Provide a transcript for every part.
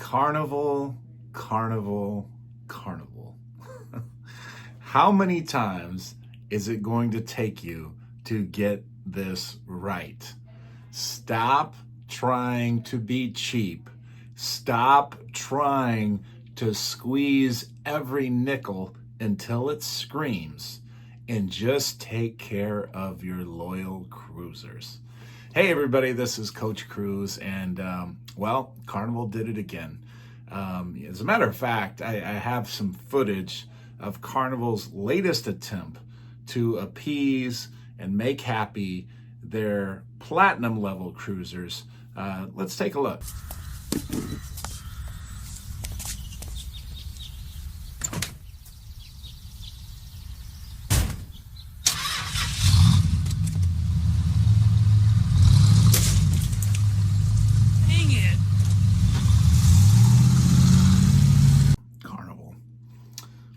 Carnival, carnival, carnival. How many times is it going to take you to get this right? Stop trying to be cheap. Stop trying to squeeze every nickel until it screams, and just take care of your loyal cruisers. Hey everybody, this is Coach Cruz, and well, Carnival did it again. As a matter of fact, I have some footage of Carnival's latest attempt to appease and make happy their platinum level cruisers. Let's take a look.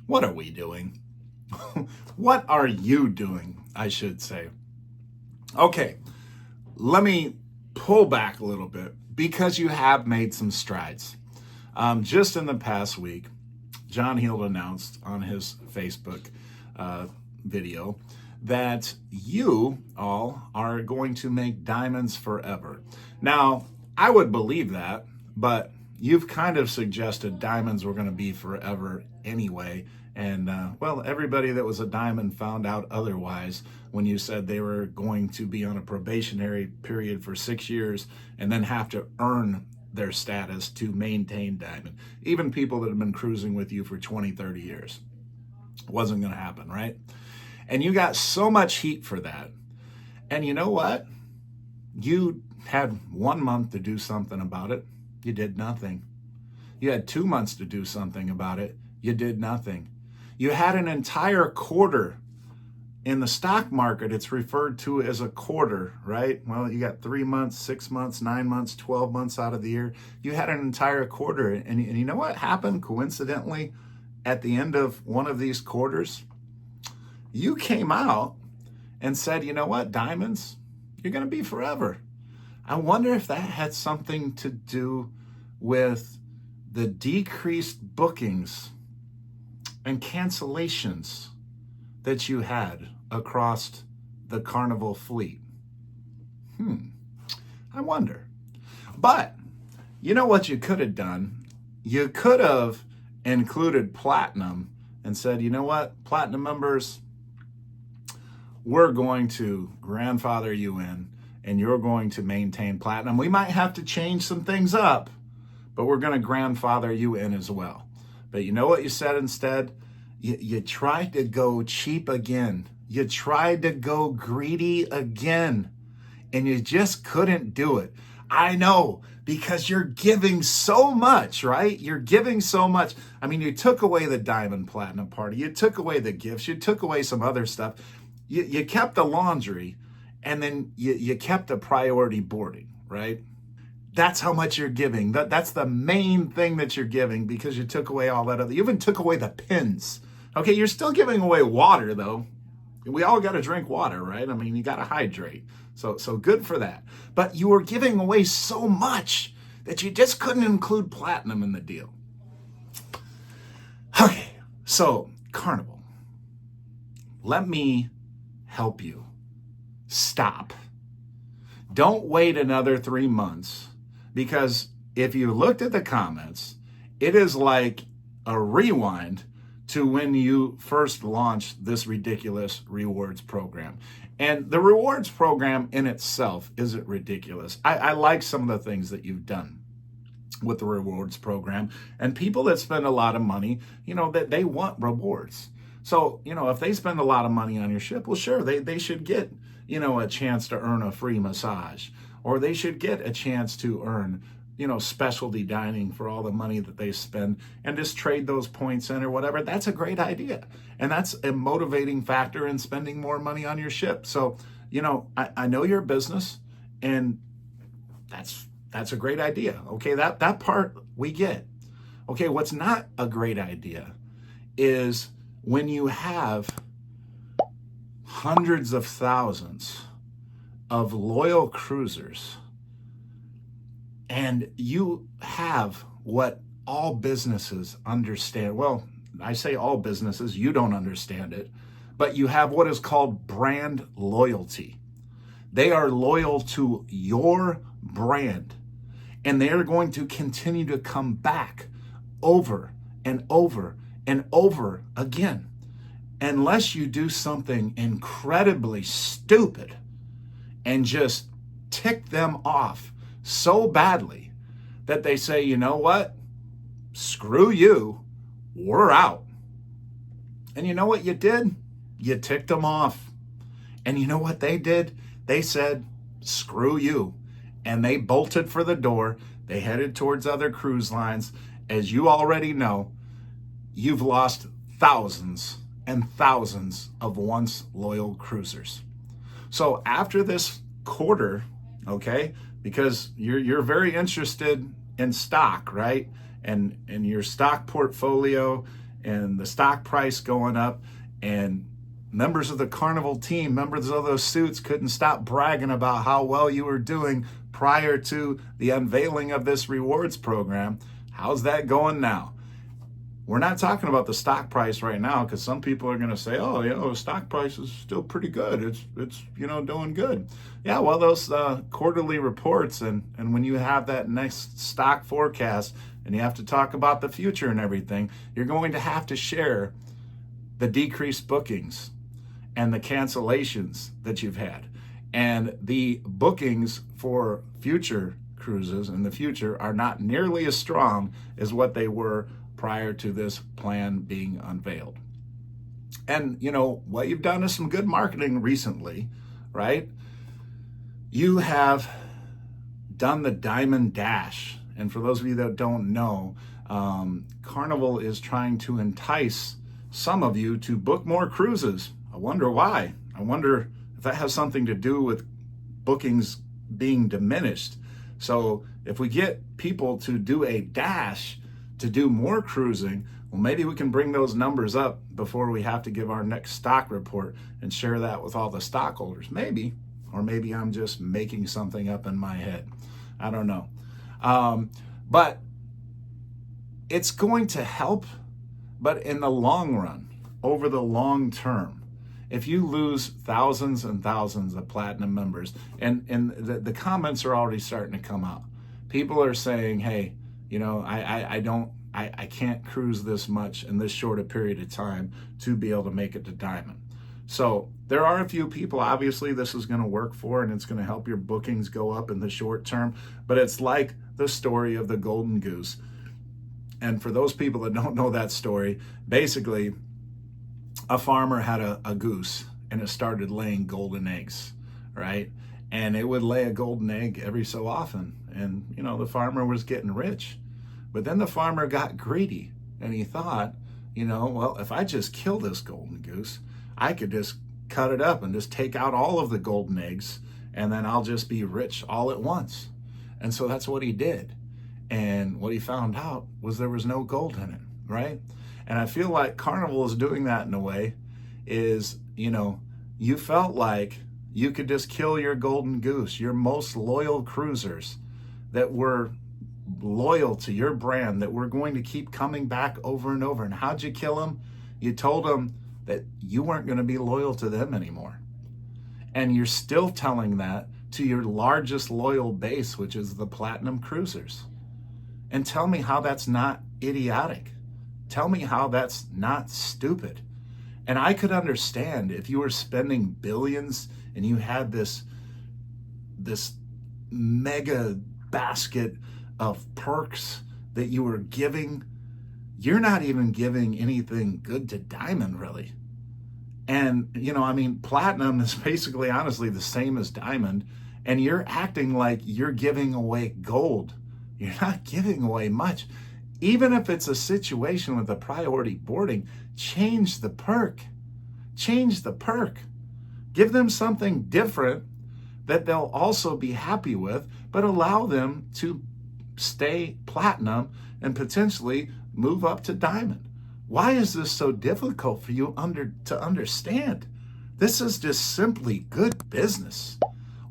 What are we doing? What are you doing, I should say? Okay, let me pull back a little bit because you have made some strides. Just in the past week, John Heald announced on his Facebook video that you all are going to make diamonds forever. Now, I would believe that, but you've kind of suggested diamonds were going to be forever anyway. And, well, everybody that was a diamond found out otherwise when you said they were going to be on a probationary period for 6 years and then have to earn their status to maintain diamond. Even people that have been cruising with you for 20, 30 years. Wasn't going to happen, right? And you got so much heat for that. And you know what? You had 1 month to do something about it. You did nothing. You had 2 months to do something about it. You did nothing. You had an entire quarter. In the stock market, it's referred to as a quarter, right? Well, you got 3 months, 6 months, 9 months, 12 months out of the year. You had an entire quarter. And you know what happened coincidentally at the end of one of these quarters? You came out and said, you know what, diamonds, you're going to be forever. I wonder if that had something to do with the decreased bookings and cancellations that you had across the Carnival fleet. I wonder. But you know what you could have done? You could have included platinum and said, you know what, platinum members, we're going to grandfather you in and you're going to maintain platinum. We might have to change some things up, but we're going to grandfather you in as well. But you know what you said instead? You tried to go cheap again. You tried to go greedy again, and you just couldn't do it. I know, because you're giving so much, right? You're giving so much. I mean, you took away the diamond platinum party. You took away the gifts. You took away some other stuff. You kept the laundry, and then you kept the priority boarding, right? That's how much you're giving. That's the main thing that you're giving, because you took away all that other. You even took away the pins. Okay, you're still giving away water, though. We all got to drink water, right? I mean, you got to hydrate. So good for that. But you were giving away so much that you just couldn't include platinum in the deal. Okay, so Carnival, let me help you. Stop. Don't wait another 3 months, because if you looked at the comments, it is like a rewind to when you first launched this ridiculous rewards program. And the rewards program in itself isn't ridiculous. I like some of the things that you've done with the rewards program. And people that spend a lot of money, you know, that they want rewards. So, you know, if they spend a lot of money on your ship, well, sure, they should get, you know, a chance to earn a free massage, or they should get a chance to earn, you know, specialty dining for all the money that they spend and just trade those points in or whatever. That's a great idea. And that's a motivating factor in spending more money on your ship. So, you know, I know your business, and that's a great idea. Okay, that part we get. Okay, what's not a great idea is when you have hundreds of thousands of loyal cruisers and you have what all businesses understand. Well, I say all businesses, you don't understand it, but you have what is called brand loyalty. They are loyal to your brand, and they are going to continue to come back over and over and over again, unless you do something incredibly stupid and just tick them off so badly that they say, you know what? Screw you. We're out. And you know what you did? You ticked them off. And you know what they did? They said, screw you. And they bolted for the door. They headed towards other cruise lines. As you already know, you've lost thousands and thousands of once loyal cruisers. So after this quarter, okay, because you're very interested in stock, right? And your stock portfolio and the stock price going up, and members of the Carnival team, members of those suits couldn't stop bragging about how well you were doing prior to the unveiling of this rewards program. How's that going now? We're not talking about the stock price right now, because some people are going to say, oh, the stock price is still pretty good. It's doing good. Yeah, well, those quarterly reports and when you have that next stock forecast and you have to talk about the future and everything, you're going to have to share the decreased bookings and the cancellations that you've had. And the bookings for future cruises in the future are not nearly as strong as what they were prior to this plan being unveiled. And what you've done is some good marketing recently, right? You have done the Diamond Dash. And for those of you that don't know, Carnival is trying to entice some of you to book more cruises. I wonder why. I wonder if that has something to do with bookings being diminished. So if we get people to do a dash to do more cruising, well, maybe we can bring those numbers up before we have to give our next stock report and share that with all the stockholders. Maybe, or maybe I'm just making something up in my head. I don't know. But it's going to help, but in the long run, over the long term, if you lose thousands and thousands of platinum members, and the comments are already starting to come out. People are saying, hey, I can't cruise this much in this short a period of time to be able to make it to Diamond. So there are a few people, obviously, this is going to work for, and it's going to help your bookings go up in the short term. But it's like the story of the golden goose. And for those people that don't know that story, basically, a farmer had a goose, and it started laying golden eggs, right? And it would lay a golden egg every so often. And, the farmer was getting rich. But then the farmer got greedy, and he thought, well, if I just kill this golden goose, I could just cut it up and just take out all of the golden eggs, and then I'll just be rich all at once. And so that's what he did. And what he found out was there was no gold in it, right? And I feel like Carnival is doing that in a way, is, you felt like you could just kill your golden goose, your most loyal cruisers that were loyal to your brand, that were going to keep coming back over and over. And how'd you kill them? You told them that you weren't going to be loyal to them anymore. And you're still telling that to your largest loyal base, which is the platinum cruisers. And tell me how that's not idiotic. Tell me how that's not stupid. And I could understand if you were spending billions and you had this mega basket of perks that you were giving. You're not even giving anything good to Diamond, really. And, platinum is basically, honestly, the same as Diamond. And you're acting like you're giving away gold. You're not giving away much. Even if it's a situation with a priority boarding, change the perk. Change the perk. Give them something different that they'll also be happy with, but allow them to stay platinum and potentially move up to Diamond. Why is this so difficult for you to understand? This is just simply good business.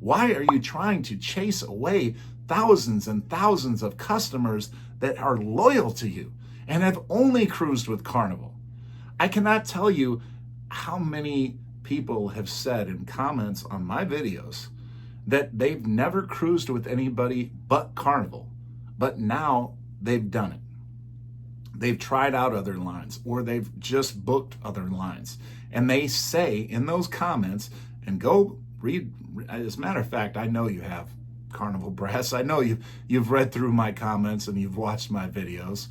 Why are you trying to chase away thousands and thousands of customers that are loyal to you and have only cruised with Carnival. I cannot tell you how many people have said in comments on my videos that they've never cruised with anybody but Carnival, but now they've done it. They've tried out other lines, or they've just booked other lines. And they say in those comments, and go read, as a matter of fact, I know you have, Carnival Brass. I know you've read through my comments and you've watched my videos.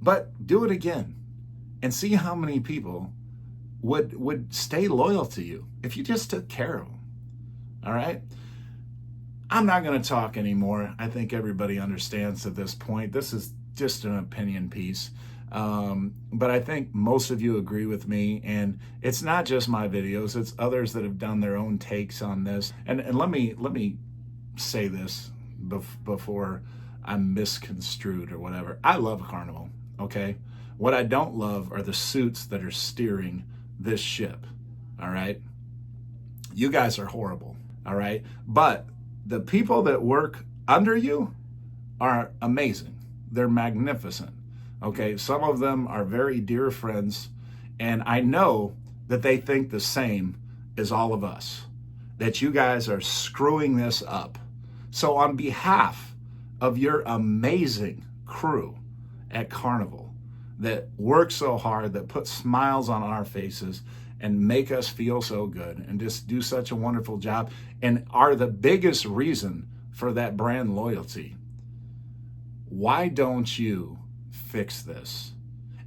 But do it again and see how many people would stay loyal to you if you just took care of them. All right? I'm not going to talk anymore. I think everybody understands at this point. This is just an opinion piece. But I think most of you agree with me, and it's not just my videos, it's others that have done their own takes on this. And let me say this before I'm misconstrued or whatever. I love Carnival, okay? What I don't love are the suits that are steering this ship, all right? You guys are horrible, all right? But the people that work under you are amazing. They're magnificent, okay? Some of them are very dear friends, and I know that they think the same as all of us, that you guys are screwing this up. So on behalf of your amazing crew at Carnival that work so hard, that put smiles on our faces and make us feel so good and just do such a wonderful job and are the biggest reason for that brand loyalty, why don't you fix this?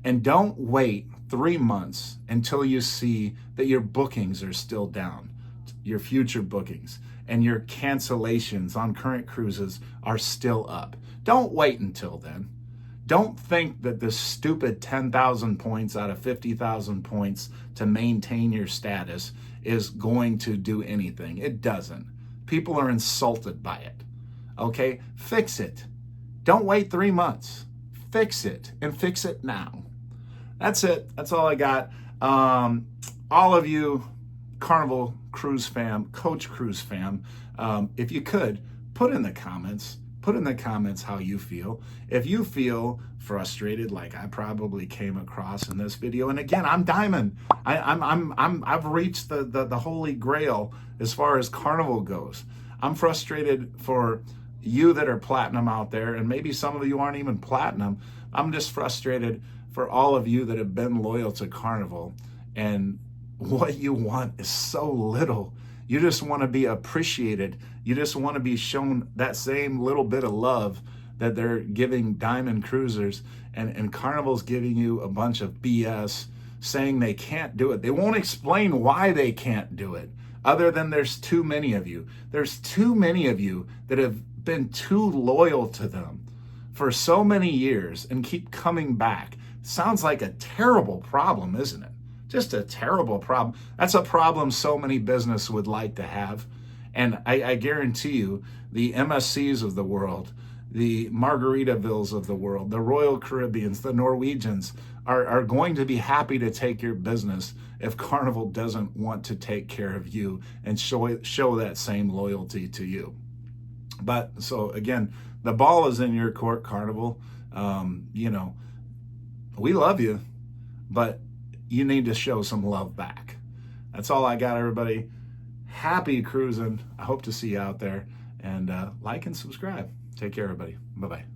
And don't wait 3 months until you see that your bookings are still down, your future bookings, and your cancellations on current cruises are still up. Don't wait until then. Don't think that this stupid 10,000 points out of 50,000 points to maintain your status is going to do anything. It doesn't. People are insulted by it. Okay? Fix it. Don't wait 3 months. Fix it, and fix it now. That's it. That's all I got. All of you Carnival Cruise fam, Coach Cruise fam, if you could, put in the comments how you feel. If you feel frustrated, like I probably came across in this video, and again, I'm diamond. I've reached the holy grail as far as Carnival goes. I'm frustrated for you that are platinum out there, and maybe some of you aren't even platinum. I'm just frustrated for all of you that have been loyal to Carnival, and what you want is so little. You just want to be appreciated. You just want to be shown that same little bit of love that they're giving Diamond Cruisers, and Carnival's giving you a bunch of BS, saying they can't do it. They won't explain why they can't do it, other than there's too many of you. There's too many of you that have been too loyal to them for so many years and keep coming back. Sounds like a terrible problem, isn't it? Just a terrible problem. That's a problem so many businesses would like to have. And I guarantee you, the MSCs of the world, the Margaritavilles of the world, the Royal Caribbeans, the Norwegians are going to be happy to take your business if Carnival doesn't want to take care of you and show that same loyalty to you. But so again, the ball is in your court, Carnival. We love you, but you need to show some love back. That's all I got, everybody. Happy cruising. I hope to see you out there, and like and subscribe. Take care, everybody. Bye-bye.